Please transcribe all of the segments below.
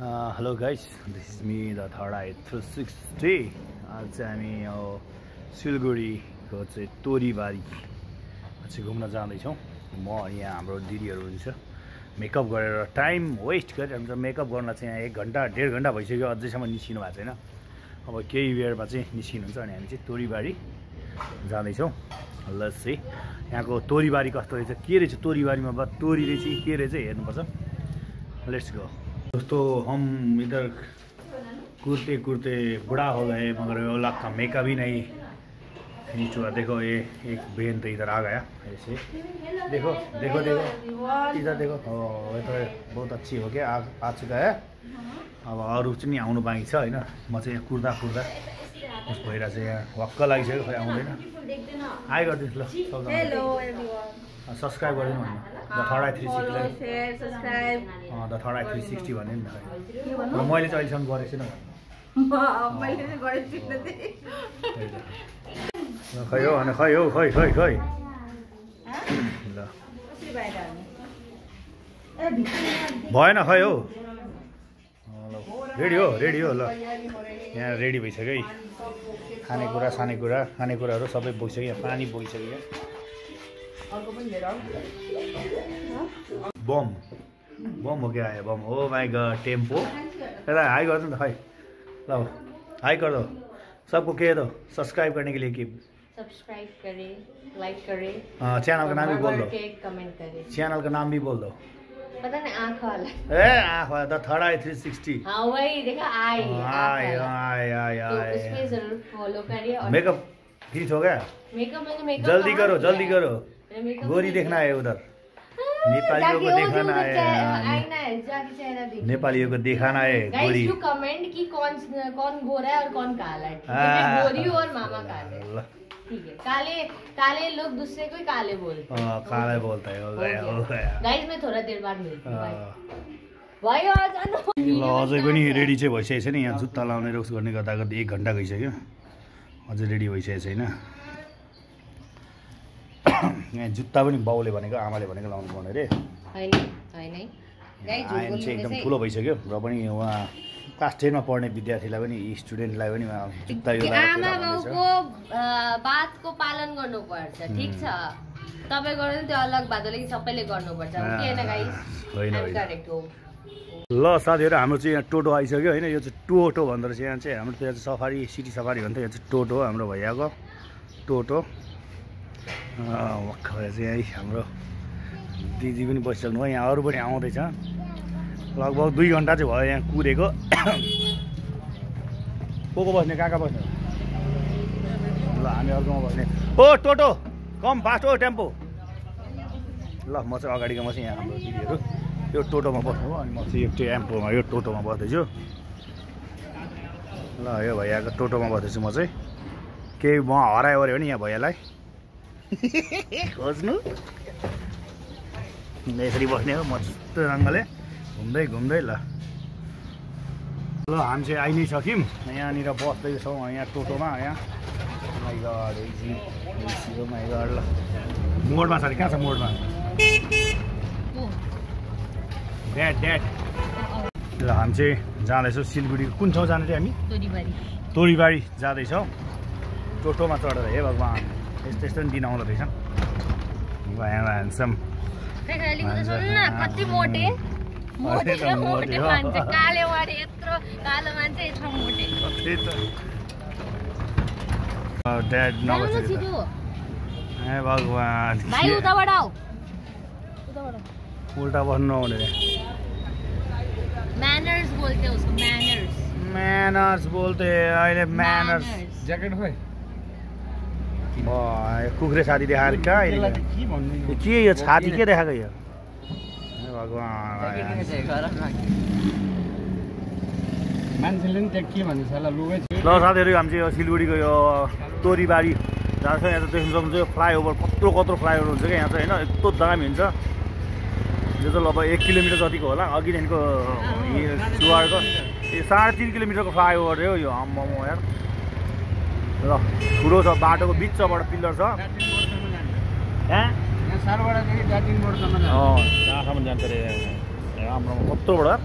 Hello guys, this is me, the third eye 360. आज चाहिँ हामी सिलगढीको चाहिँ तोरीबारी चाहिँ घुम्न जाँदैछौँ। म यहाँ हाम्रो दिदीहरू हुन्छ मेकअप गरेर टाइम वेस्ट गरिरहन्छ। मेकअप गर्न चाहिँ यहाँ 1 घन्टा 1.5 घन्टा भइसक्यो, अझैसम्म निस्किनु भएको छैन। अब केही बेरमा चाहिँ निस्किनुहुन्छ अनि हामी चाहिँ तोरीबारी जाँदैछौँ। लेट्स सी यहाँको तोरीबारी कस्तो रहेछ, के रहेछ तोरीबारीमा, तोरी रहेछ के रहेछ हेर्नुपर्छ। Let's go. दोस्तों हम इधर कूदते कूदते बूढ़ा हो गए मगर औलाद का मेकअप ही नहीं फिनिश हुआ। देखो ये एक बहन तो इधर आ गया ऐसे, देखो देखो देखो इधर देखो। ये तो बहुत अच्छी हो गया, आ चुका है। अब अरू चाहिँ आउनु बाँकी छ हैन। म चाहिँ यहाँ कुर्दा कुर्दा उस भइरा चाहिँ यहाँ वाक्क लागिसक्यो, खै आउँदैन। हाई गरिदिनुहोस् ल। हेलो एभ्रीवन, सब्सक्राइब गरिदिनु भन्नु। The third I 360 subscribe the third I 360 भन्ने नि त मैले चाहिँ अहिलेसम्म गरेको छैन मैले चाहिँ गरेको छैन। खै हो अनि खै हो खै खै खै ल भएन खै हो। रेडी हो ल। यहाँ रेडी भइसक्यो है। खानेकुराहरू सबै बोकिसक्यो। यहाँ पानी बोकिसक्यो। बम हो क्या है bomb. Oh my god tempo. यता हाई कर दो ना, हाई लो हाई कर दो सबको। कह दो सब्सक्राइब करने के लिए कि सब्सक्राइब करें, लाइक करें, चैनल का नाम भी बोल दो, कमेंट करें। चैनल का नाम भी बोल दो। पता नहीं आँख वाला आँख वाला द थर्ड आई 360। हाँ वही देखा आई तो उसमें जरूर फॉलो करिए। और मेकअप फिनिश हो गया। मेकअप जल्दी करो गोरी देखना है उधर। नेपालियों को दिखाना है, नेपालियों को दिखाना है गोरी। कमेंट की कौन गोरा है और कौन काला है। गोरी और मामा काले, ठीक है। काले लोग दूसरे को काले बोलते हैं। काले बोलता है। हो गया गाइस मैं थोड़ा देर बाद मिलती हूँ। भाइ अझै पनि रेडी चाहिँ भइसकेको छैन। यहाँ जुत्ता लाउने रोक्स गर्ने गर्दा 1 घन्टा गइसक्यो, अझै रेडी भइसकेको छैन। यहाँ जुत्ता पनि बाउले भनेको आमाले भनेको लाउनु पर्ने रे। आयन चाहिँ एकदम ठुलो भइसक्यो र पनि उहाँ क्लास 10 मा पढ्ने विद्यार्थीलाई पनि स्टुडेन्टलाई पनि जुत्ता यो आमा बाउको बातको पालन गर्नुपर्छ, ठीक छ। तपाईँ गर्नु त्यो अलग बात हो, लेकिन सबैले गर्नुपर्छ हैन गाइस। होइन ल साथीहरु, हाम्रो चाहिँ यहाँ टोटो आइसक्यो हैन। यो चाहिँ टोटो भन्दो रहेछ। यहाँ चाहिँ हाम्रो चाहिँ सफारी सिटी सफारी भन्छ, यो चाहिँ टोटो हो हाम्रो भैयाको टोटो। भर्खर चाहिँ है हाम्रो दिदी पनि बसिसक्नु भयो। यहाँ अरू पनि आउँदैछ। लगभग 2 घन्टा चाहिँ भयो यहाँ कुरेको। को बस्ने, कहाँ बस्ने ल हामी अर्कोमा बस्ने। ओ टोटो कम फास्ट हो टेम्पो। ल म चाहिँ अगाडिको म चाहिँ यहाँ हाम्रो दिदीहरू यो टोटोमा बस्नु हो अनि म चाहिँ यो टेम्पोमा यो टोटोमा बस्दैछु। ल यो भैयाको टोटोमा बस्दैछु म चाहिँ। केही म हरायो भने यहाँ भैयालाई खोज्नु यसरी बस्ने हो मस्त रङ्गले घुम्दै घुम्दै। ल हामी चाहिँ आइ नै सक्यौँ। यहाँनिर बस्दैछौँ यहाँ टोटोमा। यहाँ ल मोडमा छ अरे, कहाँ छ मोडमा? ड्याड ल हामी चाहिँ जाँदैछौँ सिलगढीको कुन ठाउँ जाने चाहिँ हामी? तोरीबारी जाँदैछौँ टोटोमा चढेर। हे भगवान् यस्तो यस्तो नि दिन आउँदो रहेछ। ह्यान्डसम कति मोटे मोटे मान्छे, काले वाडे यत्रो कालो मान्छे यत्रो मोटे। ड्याड नबसेको हे भगवान् भाइ उताबाट आऊ, उल्टा बस्नु नहुने रे। मैनर्स बोलते हैं उसको, मैनर्स बोलते अहिले म्यानर्स। ज्याकेट खोइ कुखुरे छाती देखाएर कहाँ के यो छाती के देखाएको यो? भगवान् मान्छेले नि त्यहाँ के भन्छ ल लुगै। ल साथीहरू हामी चाहिँ यो सिलगढीको यो तोरीबारी जान्छ। यहाँ चाहिँ देख्नु सक्नुहुन्छ यो फ्लाइओभर कत्रो फ्लाइओभर हुन्छ क्या यहाँ चाहिँ होइन। यस्तो दामी हुन्छ। यो चाहिँ लगभग 1 किलोमिटर जतिको होला। अघिदेखिको सुवारको 3.5 किलोमिटरको फ्लाइओभर हो यो। आम्मा यार ल ठुलो छ, बाटोको बिचबाट पिल्लर छ। जहाँसम्म जान्छ अरे राम्रोमा कत्रोबाट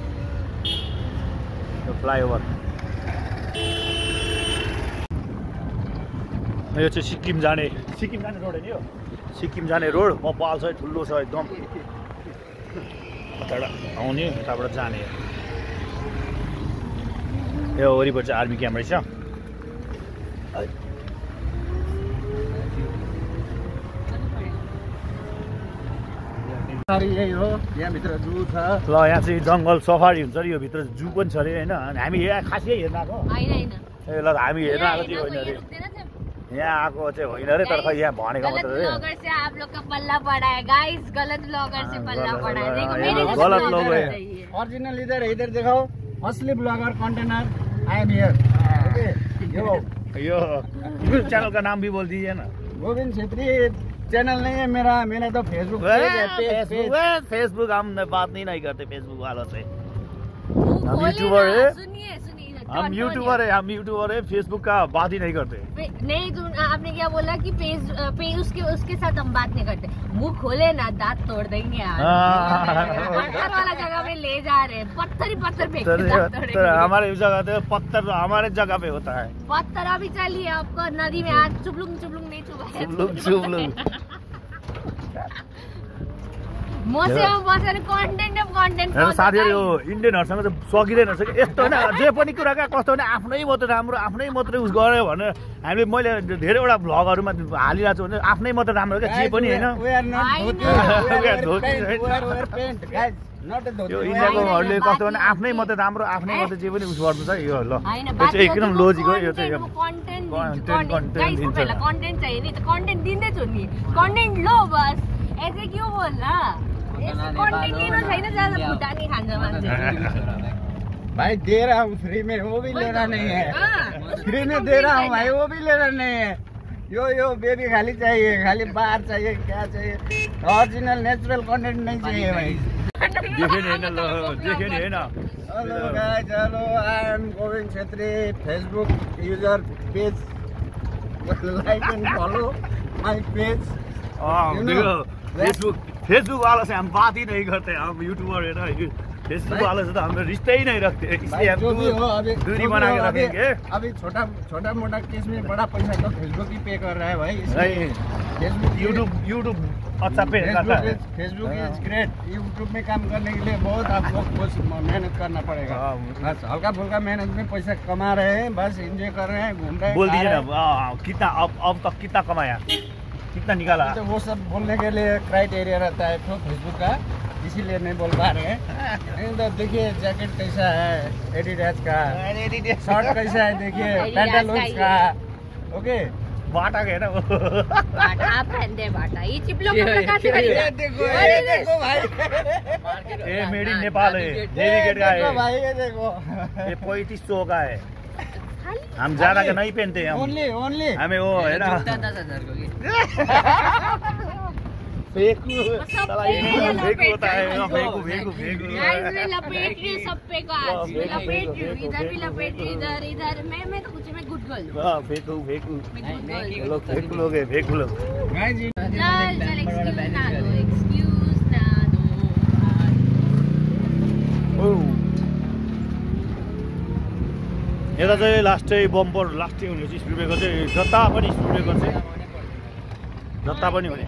यो फ्लाइओभर यो चाहिँ सिक्किम जाने रोड हो नि यो सिक्किम जाने रोड बबाल छ ठुलो छ एकदम यताबाट आउने यताबाट जाने यो वरिपरि चाहिँ आर्मी क्याम्प रहेछ यही हो यहाँभित्र जू छ ल यहाँ चाहिँ जङ्गल सफारी हुन्छ अरे यो भित्र जू पनि छ अरे होइन हामी खासै हेर्न आएको ए ल हामी हेर्न आएको चाहिँ होइन अरे यहाँ आएको चाहिँ होइन अरे तर खै यहाँ भनेको मात्रै गलत लोग ओरिजिनल इधर दिखाओ असली blogger container I am here यो चैनल का नाम भी बोल दीजिए ना गोविंद छेत्री चैनल नहीं है मेरा तो फेसबुक फेसबुक हम बात नहीं करते फेसबुक वालों से हम यूट्यूबर है हम यूट्यूबर है फेसबुक का बात ही नहीं करते नहीं आपने क्या बोला कि उसके साथ हम बात नहीं करते मुंह खोले ना दांत तोड़ देंगे पत्थर वाला जगह पे ले जा रहे हैं पत्थर फेंक हमारे जगह पत्थर हमारे जगह पे होता है पत्थर अभी चलिए आपको नदी में आज चुपलुंग नहीं चुभा साथीहरु यो इन्डियनहरुसँग चाहिँ सकिँदैन रहेछ कि यस्तो होइन जे पनि कुरा कस्तो भने आफ्नै मात्रै राम्रो आफ्नै मात्रै उस गऱ्यो भने हामीले मैले धेरैवटा भ्लगहरुमा हालिरहेको छु भने आफ्नै मात्रै राम्रो क्या जे पनि होइन यो इन्डियाकोहरूले कस्तो भने आफ्नै मात्रै राम्रो आफ्नै मात्रै जे पनि उस गर्नु छ यो ल यो चाहिँ एकदम लोजिक हो यो चाहिँ कन्टेन्ट चाहिए नि त कन्टेन्ट दिँदैछु नि कन्टेन्ट लो बस ऐसे क्यों बोल्ला भाई दे रहा हूँ फ्री में वो भी लेना नहीं है फ्री में दे रहा हूँ भाई वो भी लेना नहीं है यो बेबी खाली चाहिए खाली बाहर चाहिए क्या चाहिए ओरिजिनल नेचुरल कंटेंट नहीं चाहिए भाई hello guys hello I am Govind Chhetri Facebook user page like and follow my page Facebook वाला से हम बात ही नहीं करते हम यूट्यूबर है ना फेसबुक वाले से तो हम रिश्ते ही नहीं रखते इसलिए हम दूरी बना के रखेंगे अभी छोटा मोटा केस में बड़ा पैसा तो फेसबुक ही पे कर रहा है भाई फेसबुक यूट्यूब अच्छा पे करता है फेसबुक इज ग्रेट यूट्यूब में काम करने के लिए बहुत आपको मेहनत करना पड़ेगा बस हल्का फुल्का मेहनत में पैसा कमा रहे हैं बस एंजॉय कर रहे हैं घूम रहे हैं बोल दीजिए ना कितना अब तक कितना कमाया कितना निकाला तो वो सब बोलने के लिए क्राइटेरिया रहता है तो फेसबुक का इसीलिए नहीं बोल पा रहे हैं तो देखिए जैकेट कैसा है एडिडास का शर्ट कैसा है देखिए पैंटालून्स का ओके बाटा के ना बाटा पहनते बाटा ये चिपलो कपड़ा कहाँ से खरीदा देखो भाई ये मेड इन नेपाल है डेलीगेट का है भाई ये देखो ये 3500 का है हम ज्यादा का नहीं पहनते हैं ओनली हमें वो है ना फेंकू होता है फेंकू लपेट रही सब पे का लपेट रही इधर भी लपेट रही इधर मैं तो कुछ मैं गुड गर्ल फेंकू लोग फेंकू लोग चल एक्सक्यूज ना दो यता चाहिँ लास्टै बम्पर लास्टै हुने चाहिँ स्पिड ब्रेकर चाहिँ जता पनि स्पिड ब्रेकर चाहिँ जता पनि हुने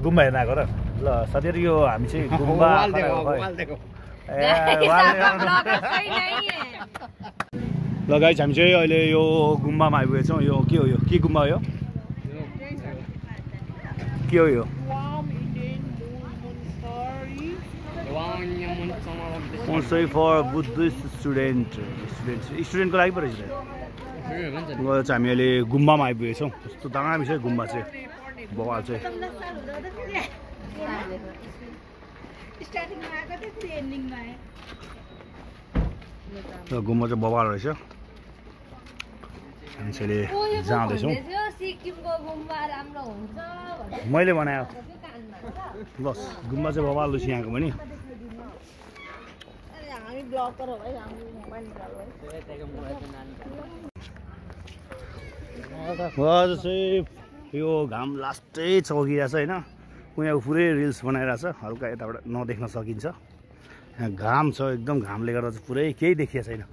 गुम्बा हेर्न आएको र ल साथीहरु यो हामी चाहिँ गुम्बा ल गाइस हामी चाहिँ अहिले यो गुम्बामा आइपुगेछौँ यो के हो यो के गुम्बा हो यो के हो यो Sponsor for Buddhist स्टुडेन्टको लागि पो रहेछ चाहिँ हामी अहिले गुम्बामा आइपुगेछौँ कस्तो दामी छ गुम्बा चाहिँ बवाल चाहिँ गुम्बा चाहिँ बवाल रहेछ मान्छेले जाँदैछौँ मैले बनायो बस गुम्बा चाहिँ बवाल रहेछ यहाँको पनि आज चाहिँ यो घाम लास्टै चौकिरहेछ होइन ऊ यहाँ पुरै रिल्स बनाइरहेछ हल्का यताबाट नदेख्न सकिन्छ यहाँ घाम छ एकदम घामले गर्दा चाहिँ पुरै केही देखिएको छैन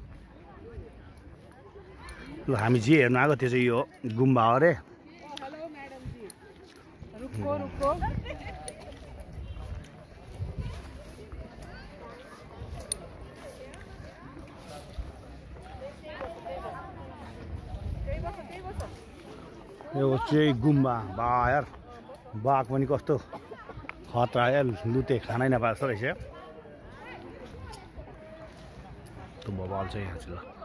ल हामी जे हेर्न आएको त्यो चाहिँ यो गुम्बा हो अरे यो चाहिँ गुम्बा बा यार बाघ पनि कस्तो खतरा यार लुते खानै नपाएको रहेछ त्यो बवाल चाहिँ यहाँ चाहिँ ल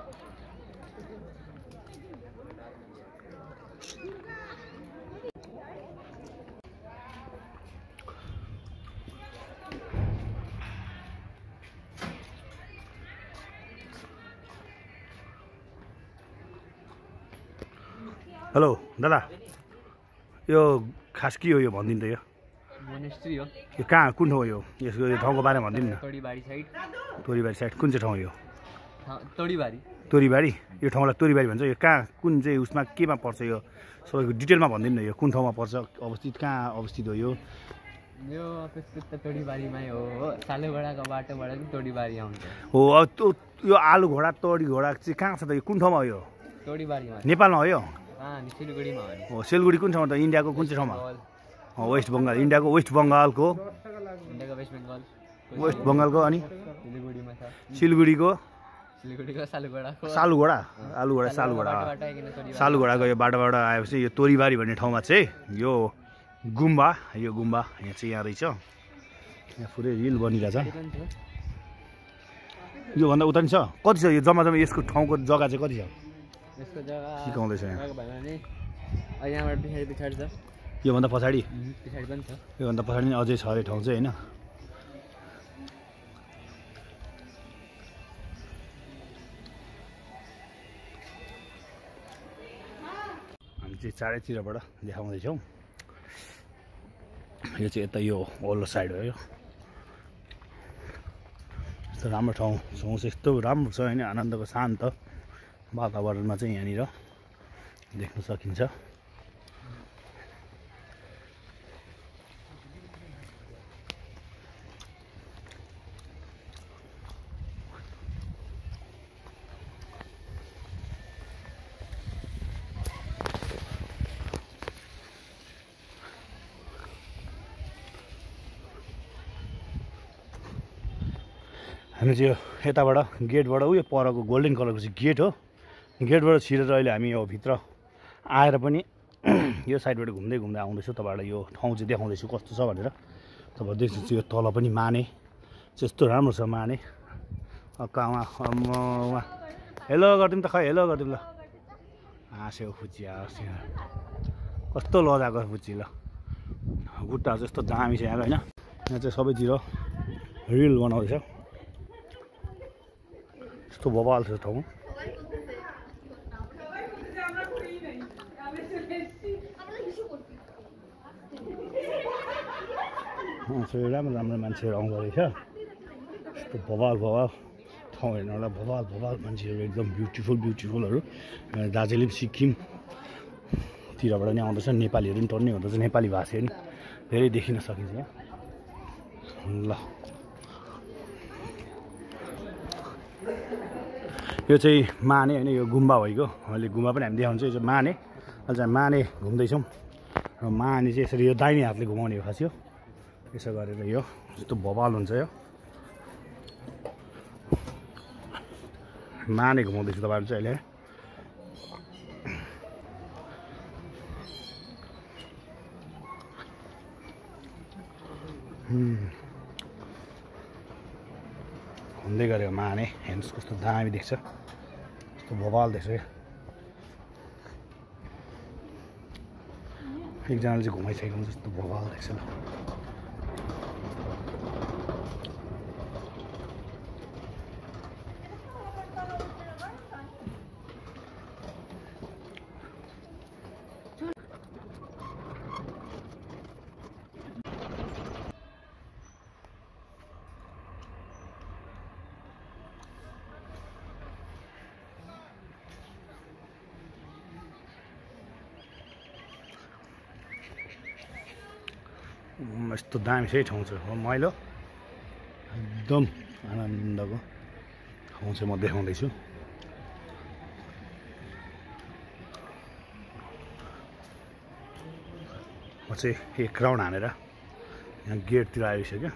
हेलो दादा यो खास के हो यो भनिदिनु त यो मोनेस्ट्री हो यो कहाँ कुन ठाउँ हो यो यसको यो ठाउँको बारेमा भनिदिनु न तोरीबारी साइड तोरीबारी साइड कुन चाहिँ ठाउँ यो तोरीबारी यो ठाउँलाई तोरीबारी भन्छ यो कहाँ कुन चाहिँ उसमा केमा पर्छ यो सबैको डिटेलमा भनिदिनु न यो कुन ठाउँमा पर्छ अवस्थित कहाँ अवस्थित हो यो तोरीबारीमै हो सालुगडाको बाटोबाट पनि तोरीबारी आउँछ हो अब त्यो यो आलु घोडा तोरी घोडा चाहिँ कहाँ छ त यो कुन ठाउँमा हो यो तोरीबारीमा नेपालमा हो यो सिलगढीमा हो सिलगढी कुन ठाउँमा त इन्डियाको कुन चाहिँ ठाउँमा वेस्ट बङ्गाल इन्डियाको वेस्ट बङ्गालको वेस्ट बङ्गालको अनि सिलगढीको सालुगढा सालुगढाको यो बाटोबाट आएपछि यो तोरीबारी भन्ने ठाउँमा चाहिँ यो गुम्बा यहाँ चाहिँ यहाँ रहेछ यहाँ पुरै रिल बनिरहेछ योभन्दा उता नि छ कति छ यो जम्मा यसको ठाउँको जग्गा चाहिँ कति छ सिकाउँदैछ यहाँबाट पछाडि छ योभन्दा पछाडि पनि छ योभन्दा पछाडि नै अझै छ अरे ठाउँ चाहिँ होइन हामी चाहिँ चारैतिरबाट देखाउँदैछौँ यो चाहिँ यता यो वल्लो साइड हो यो यस्तो राम्रो ठाउँ यस्तो राम्रो छ होइन आनन्दको शान्त वातावरणमा चाहिँ यहाँनिर देख्न सकिन्छ हामी चाहिँ यो यताबाट गेटबाट उयो परको गोल्डन कलरको चाहिँ गेट हो गेटबाट छिरेर अहिले हामी यो भित्र आएर पनि यो साइडबाट घुम्दै आउँदैछु तपाईँलाई यो ठाउँ चाहिँ देखाउँदैछु कस्तो छ भनेर तपाईँ देख्नुहुन्छ यो तल पनि माने त्यस्तो राम्रो छ माने उहाँ हेलो गरिदिउँ त खै हेलो गरिदिउँ ल हाँस्यो फुच्ची कस्तो लजाको फुच्ची ल खुट्टा चाहिँ यस्तो दामी छ यहाँ होइन यहाँ चाहिँ सबैतिर रिल बनाउँदैछ यस्तो बवाल छ ठाउँ राम्रो मान्छेहरू आउँदो रहेछ यस्तो बवाल ठाउँ हेर्नलाई बवाल मान्छेहरू एकदम ब्युटिफुलहरू दार्जिलिङ सिक्किमतिरबाट नि आउँदैछ नेपालीहरू पनि टर्नै हुँदैछ नेपाली भाषा पनि धेरै देखिन सकिन्छ यहाँ ल यो चाहिँ माने होइन यो गुम्बा भएको अहिले गुम्बा पनि हामी देखाउँछ यो चाहिँ माने अहिले चाहिँ माने घुम्दैछौँ र माने चाहिँ यसरी यो दाहिने हातले घुमाउने हो खास यो यसो गरेर यो यस्तो बवाल हुन्छ यो माने घुमाउँदैछु तपाईँहरू चाहिँ अहिले घुम्दै गऱ्यो माने हेर्नुहोस् कस्तो दामी देख्छ कस्तो बवाल देख्छ एकजनाले चाहिँ घुमाइसकेको हुन्छ यस्तो बवाल देख्छ ल यस्तो दामी सही ठाउँ छ मैलो एकदम आनन्दको ठाउँ चाहिँ म देखाउँदैछु। म चाहिँ एक राउन्ड हानेर यहाँ गेटतिर आइसक्यो।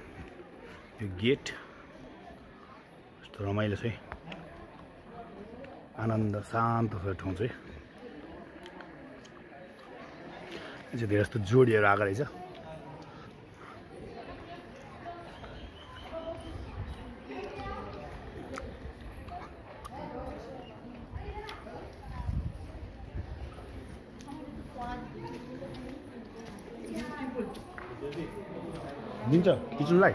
यो गेट यस्तो रमाइलो चाहिँ आनन्द शान्त ठाउँ चाहिँ धेरै जस्तो जोडिएर आएको रहेछ। दिन्छ किचनलाई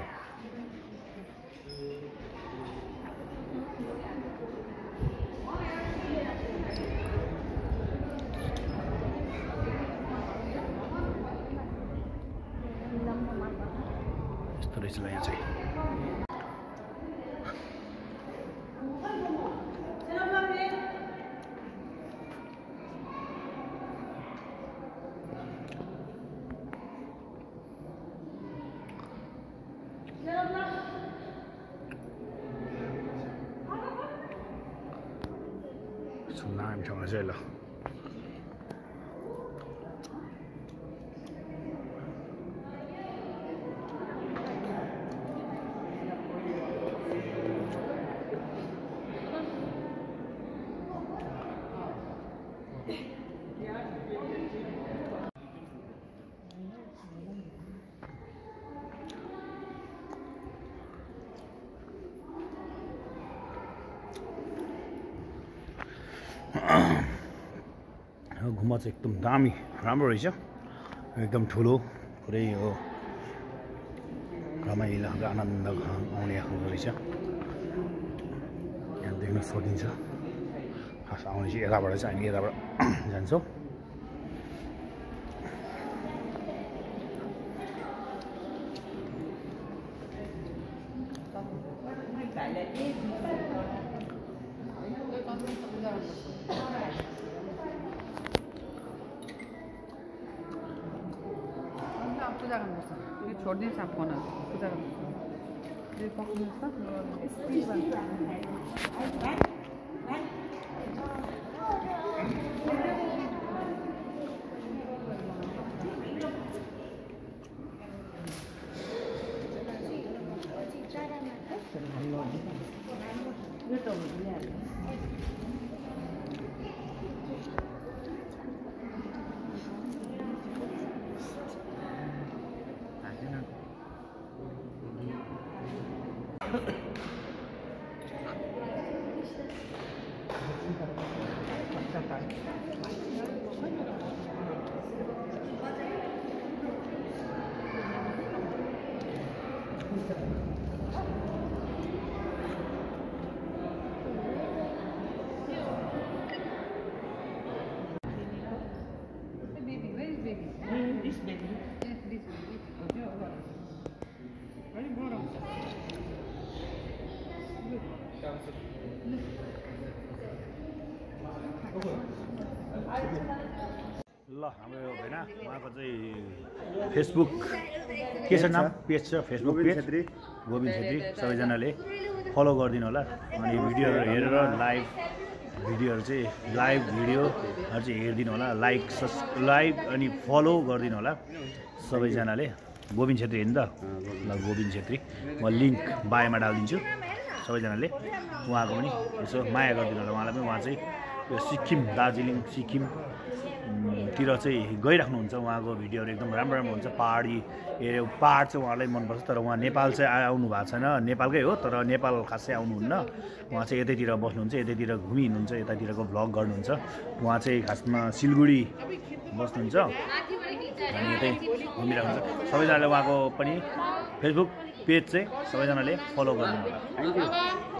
यस्तो रहेछ ल यहाँ चाहिँ। नाम ठाउँमा चाहिँ ल गुम्बा चाहिँ एकदम दामी राम्रो रहेछ। एकदम ठुलो पुरै हो रमाइलो आनन्द आउने खालको रहेछ। यहाँ देख्न सकिन्छ। खास आउने चाहिँ यताबाट चाहिँ हामी यताबाट जान्छौँ। पूजा गर्नुपर्छ। यो छोडिदिनुहोस् न फोनहरू पूजा गर्नुपर्छ। यो पक्रिनुहोस् ल हाम्रो यो होइन उहाँको चाहिँ फेसबुक के छ नाम पेज छ फेसबुक पेज गोविन्द छेत्री सबैजनाले फलो गरिदिनु होला। अनि भिडियोहरू हेरेर लाइभ भिडियोहरू चाहिँ चाहिँ हेरिदिनु होला। लाइक अनि फलो गरिदिनु होला सबैजनाले। गोविन्द छेत्री हेर्नु त ल गोविन्द छेत्री म लिङ्क बायोमा डालिदिन्छु। सबैजनाले उहाँको पनि यसो माया गरिदिनु होला उहाँलाई पनि। उहाँ चाहिँ यो सिक्किम दार्जिलिङ सिक्किम तिर चाहिँ गइराख्नुहुन्छ। उहाँको भिडियोहरू एकदम राम्रो राम्रो हुन्छ। पहाडी एरिया पहाड चाहिँ उहाँलाई मनपर्छ। तर उहाँ नेपाल चाहिँ आउनु भएको छैन। नेपालकै हो तर नेपाल खासै आउनुहुन्न। उहाँ चाहिँ यतैतिर बस्नुहुन्छ यतैतिर घुमिहिँड्नुहुन्छ यतातिरको भ्लग गर्नुहुन्छ। उहाँ चाहिँ खासमा सिलगढी बस्नुहुन्छ अनि यतै घुमिराख्नुहुन्छ। सबैजनाले उहाँको पनि फेसबुक पेज चाहिँ सबैजनाले फलो गर्नु होला। Thank you.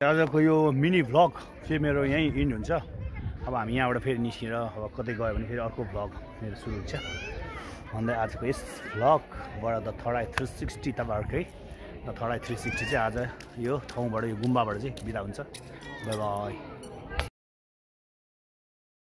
आजको यो मिनी भ्लग चाहिँ मेरो यहीँ इन्ड हुन्छ। अब हामी यहाँबाट फेरि निस्केर अब कतै गयो भने फेरि अर्को भ्लग मेरो सुरु हुन्छ भन्दै आजको यस भ्लगबाट द थर्ड आई 360 तपाईँहरूकै द थर्ड आई 360 चाहिँ आज यो ठाउँबाट यो गुम्बाबाट चाहिँ बिदा हुन्छ। By by.